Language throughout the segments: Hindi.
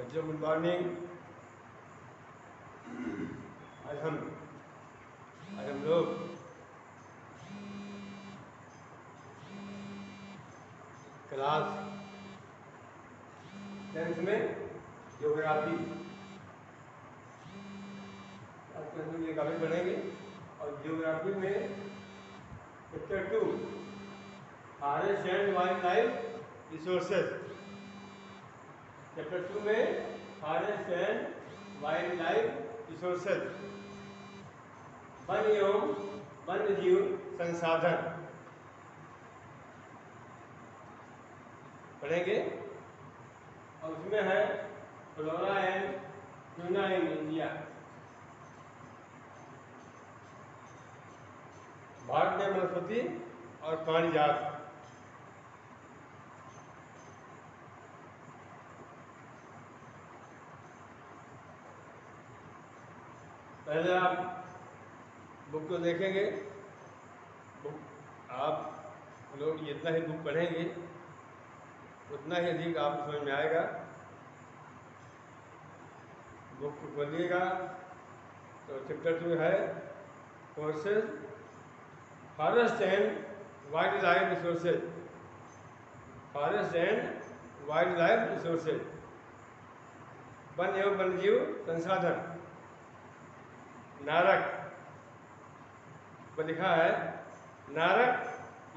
बच्चों गुड मॉर्निंग। आज हम लोग क्लास 10th में ज्योग्राफी ये काफी पढ़ेंगे। और ज्योग्राफी में chapter 2 forest and wildlife resources. Chapter 2 में forest and wildlife resources, वन एवं वन्य जीव संसाधन पढ़ेंगे। और उसमें है flora and fauna in India. Bharat में वनस्पति और प्राणी जात। पहले आप बुक को देखेंगे। बुक आप लोग जितना ही बुक पढ़ेंगे उतना ही अधिक आपको समझ में आएगा। बुक को खोलिएगा तो चैप्टर 2 है courses forest and wildlife resources. Forest and wildlife resources, वन एवं वन्यजीव संसाधन। नारक पर लिखा है, Narak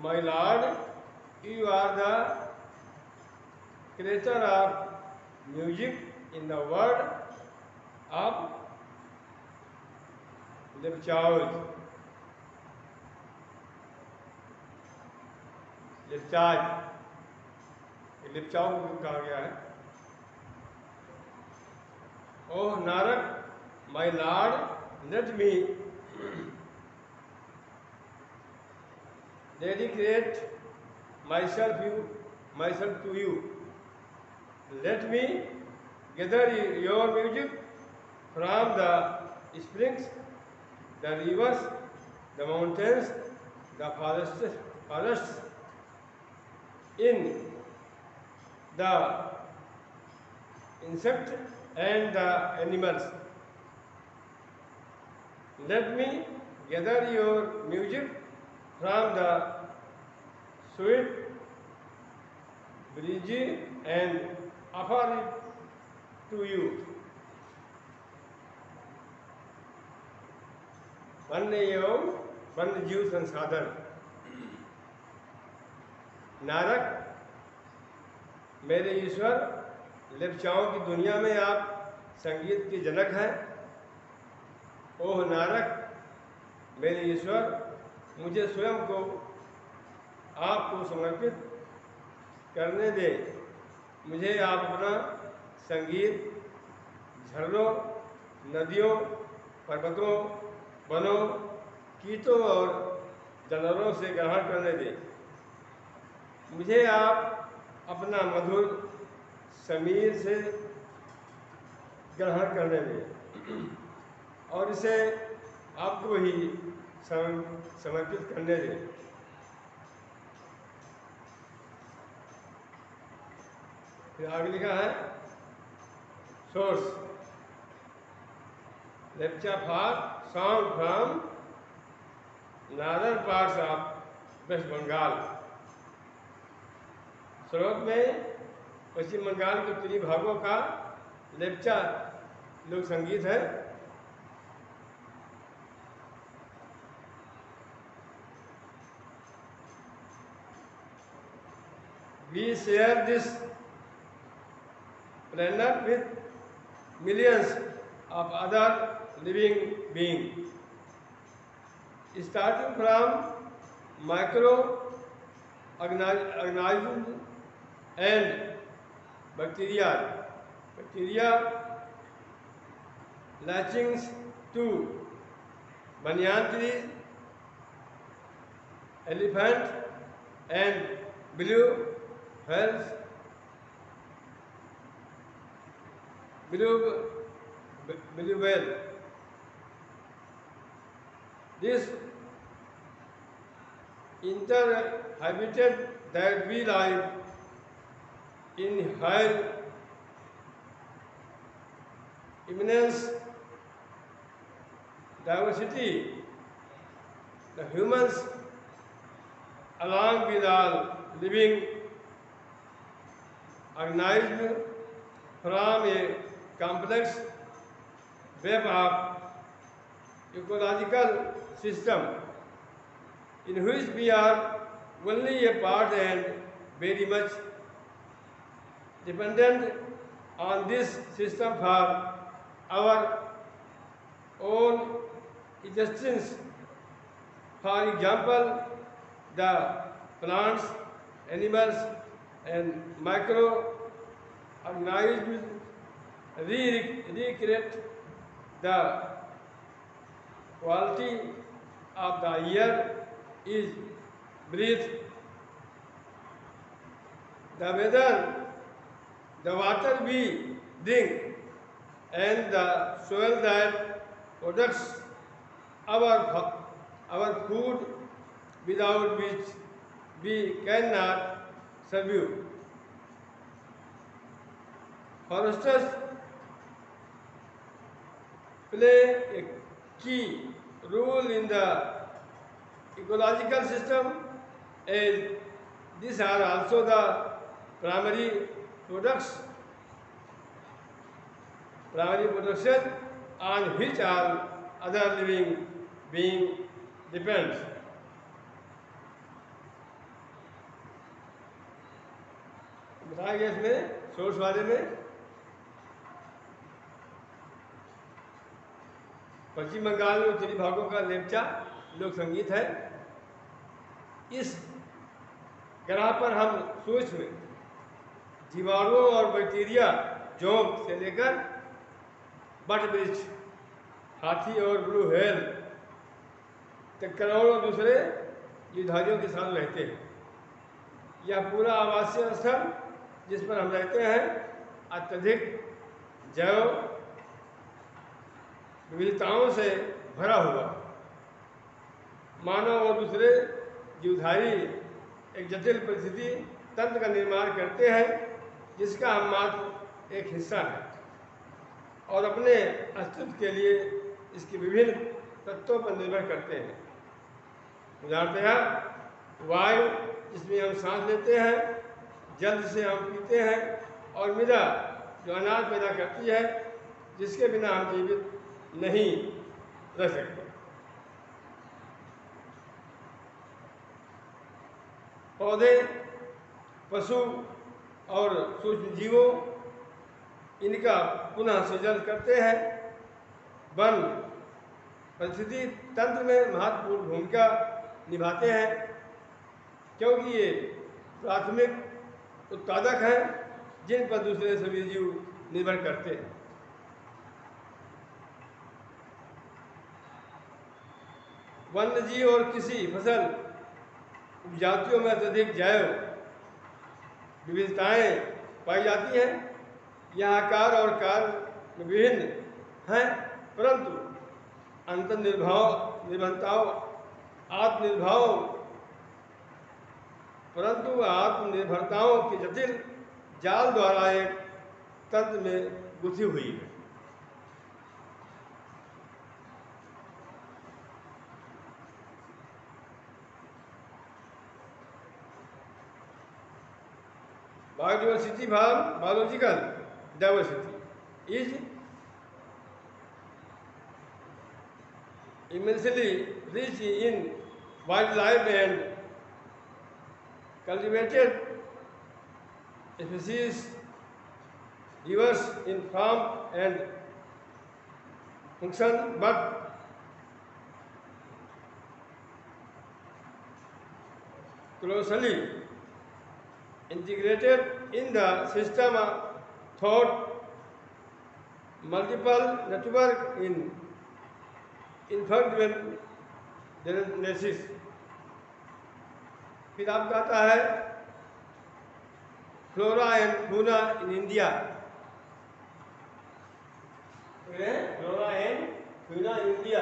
my lord, you are the creator of music in the world of Lepchas. Lepcha कहा गया है। Oh Narak my lord, let me dedicate myself to you. Let me gather your music from the springs, the rivers, the mountains, the forests, in the insects and the animals. Let me gather your music from the sweet breeze and offer it to you. वन्य एवं वन्य जीव संसाधन। नारक मेरे ईश्वर, लेप्चाओं की दुनिया में आप संगीत के जनक हैं। ओह नारक मेरे ईश्वर, मुझे स्वयं को आपको समर्पित करने दे। मुझे आप अपना संगीत झरनों, नदियों, पर्वतों, वनों, कीटों और जानवरों से ग्रहण करने दे। मुझे आप अपना मधुर समीर से ग्रहण करने दे और इसे आपको ही समर्पित करने दे। फिर आगे लिखा है, source Lepcha for song from northern parts of west Bengal. स्रोत में पश्चिम बंगाल के उत्तरी भागों का लेप्चा लोक संगीत है। We share this planet with millions of other living beings, starting from microorganisms and bacteria, latchings to banyan trees, elephant and blue whales, blue whale. This interhabitat that we live in high immense diversity, the humans, along with all living organisms, form a complex web of ecological system in which we are only a part and very much dependent on this system for our own existence. For example, the plants, animals, and microorganisms recreate the quality of the air is breathed, the weather, the water we drink, and the soil that products our food, without which we cannot survive. Forests play a key role in the ecological system, as these are also the primary products, primary production on which all other living being depends. बताया गया इसमें सोर्स वाले में पश्चिम बंगाल में उत्तरी भागों का लेप्चा लोक संगीत है। इस ग्रह पर हम सूक्ष्म जीवाणुओं और बैक्टीरिया, जोंक से लेकर बट वृक्ष, हाथी और ब्लू व्हेल तक करोड़ों दूसरे जीवधारियों के साथ रहते हैं। यह पूरा आवासीय स्थल जिस पर हम रहते हैं अत्यधिक जैव विविधताओं से भरा हुआ। मानव और दूसरे जीवधारी एक जटिल परिस्थिति तंत्र का निर्माण करते हैं जिसका हम मात्र एक हिस्सा है और अपने अस्तित्व के लिए इसके विभिन्न तत्वों पर निर्भर करते हैं। उदाहरणतः वायु जिसमें हम सांस लेते हैं, जल जिसे हम पीते हैं, और मृदा जो अनाज पैदा करती है, जिसके बिना हम जीवित नहीं रह सकते। पौधे, पशु और सूक्ष्म जीवों इनका पुनः सृजन करते हैं। वन परिस्थिति तंत्र में महत्वपूर्ण भूमिका निभाते हैं क्योंकि ये प्राथमिक उत्पादक हैं जिन पर दूसरे सभी जीव निर्भर करते हैं। वन्य जीव और किसी फसल उपजातियों में अत्यधिक जैव विविधताएं पाई जाती हैं। यह आकार और कार्य में विभिन्न हैं, परंतु आत्मनिर्भरताओं की जटिल जाल द्वारा एक तंत्र में गुथी हुई है। Biodiversity, biological diversity is immensely rich in wildlife and cultivated species, diverse in form and function, but closely integrated in the system of thought, multiple network in interdependencies. फिर आपका आता है flora and fauna in India. Flora and fauna in India,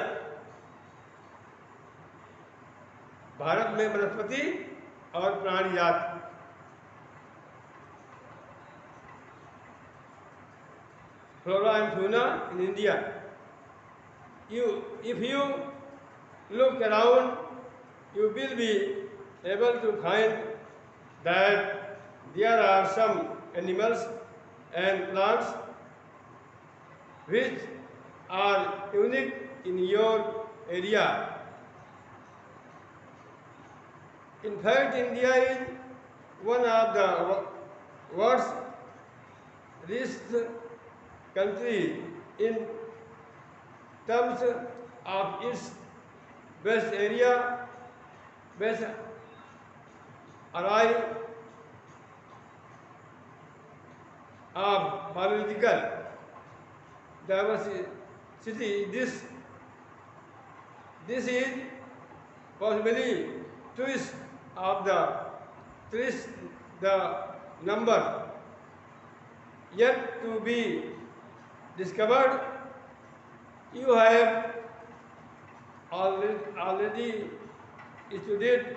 Bharat में वनस्पति और प्राणी जात। flora and fauna in India. If you look around, you will be able to find that there are some animals and plants which are unique in your area. In fact, India is one of the world's richest countries in terms of its best area, best array of biological diversity. This is possibly twist of the number yet to be discovered. You have already studied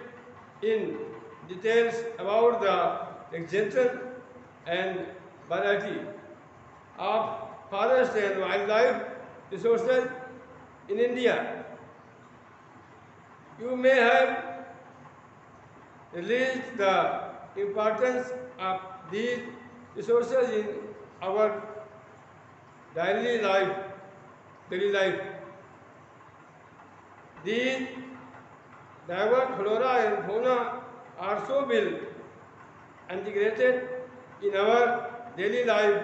in details about the extension and variety of forest and wildlife resources in India. You may have realized the importance of these resources in our daily life. These diverse flora and fauna are so well integrated in our daily life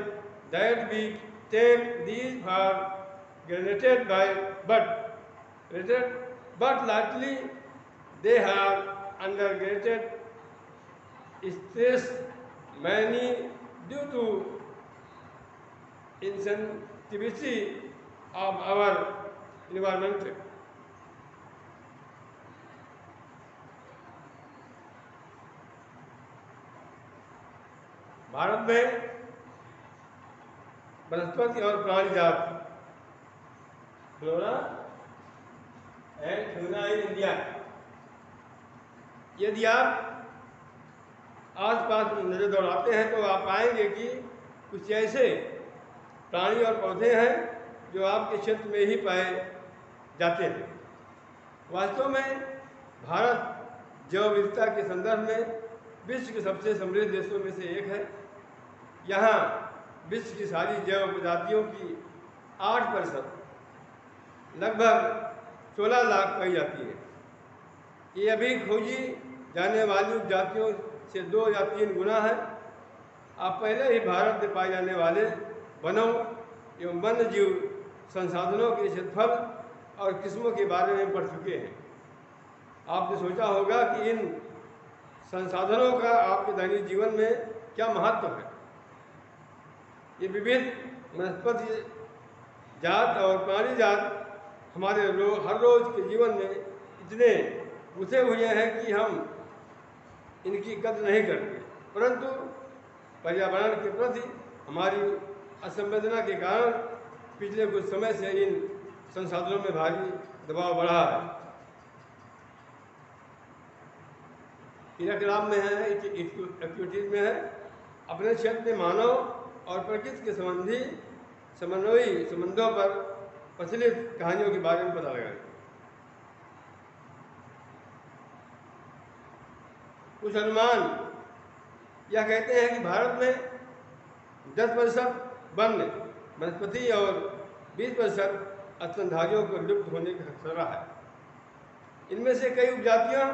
that we take these for granted but likely they have undergraded stress many due to insensitivity of our environment. Bharat में वनस्पति और प्राणी जात flora and fauna in India. यदि आप आसपास नजर दौड़ाते हैं तो आप पाएंगे कि कुछ ऐसे प्राणी और पौधे हैं जो आपके क्षेत्र में ही पाए जाते हैं। वास्तव में भारत जैव विविधता के संदर्भ में विश्व के सबसे समृद्ध देशों में से एक है। यहाँ विश्व की सारी जैव प्रजातियों की 8% लगभग 16 लाख पाई जाती है। ये अभी खोजी जाने वाली जातियों से 2 या 3 गुना है। आप पहले ही भारत में पाए जाने वाले वनों एवं वन्य जीव संसाधनों के क्षेत्रफल और किस्मों के बारे में पढ़ चुके हैं। आपने सोचा होगा कि इन संसाधनों का आपके दैनिक जीवन में क्या महत्व है। ये विविध वनस्पति जात और प्राणी जात हमारे हर रोज के जीवन में इतने घुसे हुए हैं कि हम इनकी कद्र नहीं करते, परंतु पर्यावरण के प्रति हमारी असंवेदना के कारण पिछले कुछ समय से इन संसाधनों में भारी दबाव बढ़ा है। क्रियाकलाप में है, एक्टिविटीज में है। अपने क्षेत्र में मानव और प्रकृति के समन्वयी संबंधों पर प्रचलित कहानियों के बारे में पता लगाएं। कुछ अनुमान यह कहते हैं कि भारत में 10% वन्य वनस्पति और 20% स्तनधारियों को लुप्त होने का खतरा है। इनमें से कई उपजातियां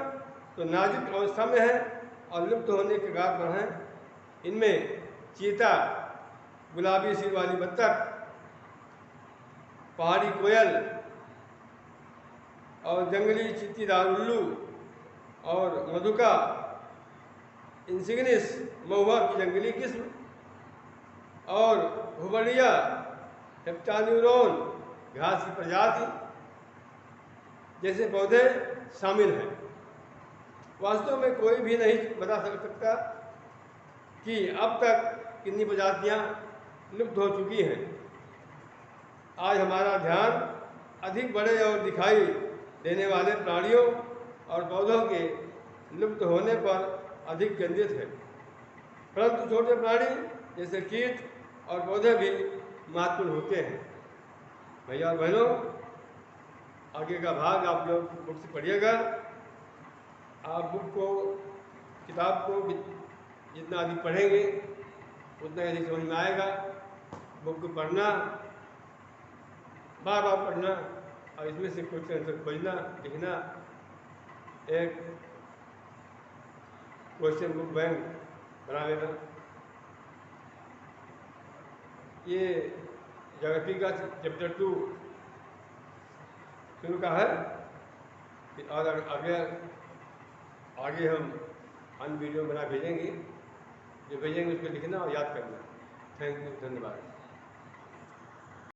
तो नाजुक अवस्था में है और लुप्त होने के कगार पर हैं। इनमें चीता, गुलाबी सिर वाली बत्तख, पहाड़ी कोयल और जंगली चींटीदार उल्लू और मधुका इंसिग्निस महुआ की जंगली किस्म और भुवड़िया हेप्टान्यूरोन घास की प्रजाति जैसे पौधे शामिल हैं। वास्तव में कोई भी नहीं बता सकता कि अब तक कितनी प्रजातियां लुप्त हो चुकी हैं। आज हमारा ध्यान अधिक बड़े और दिखाई देने वाले प्राणियों और पौधों के लुप्त होने पर अधिक केंद्रित है, परंतु छोटे प्राणी जैसे कीट और पौधे भी महत्वपूर्ण होते हैं। भैया और बहनों, आगे का भाग आप लोग बुक से पढ़िएगा। आप बुक को, किताब को जितना अधिक पढ़ेंगे उतना अधिक समझ में आएगा। बुक को पढ़ना, बार बार पढ़ना और इसमें से क्वेश्चन आंसर खोजना, लिखना, एक क्वेश्चन बुक बैंक बना लेना। ये ज्योग्राफी का चैप्टर 2 शुरू का है। और आगे हम अन्य वीडियो बना भेजेंगे, जो भेजेंगे उसको लिखना और याद करना। थैंक यू, धन्यवाद।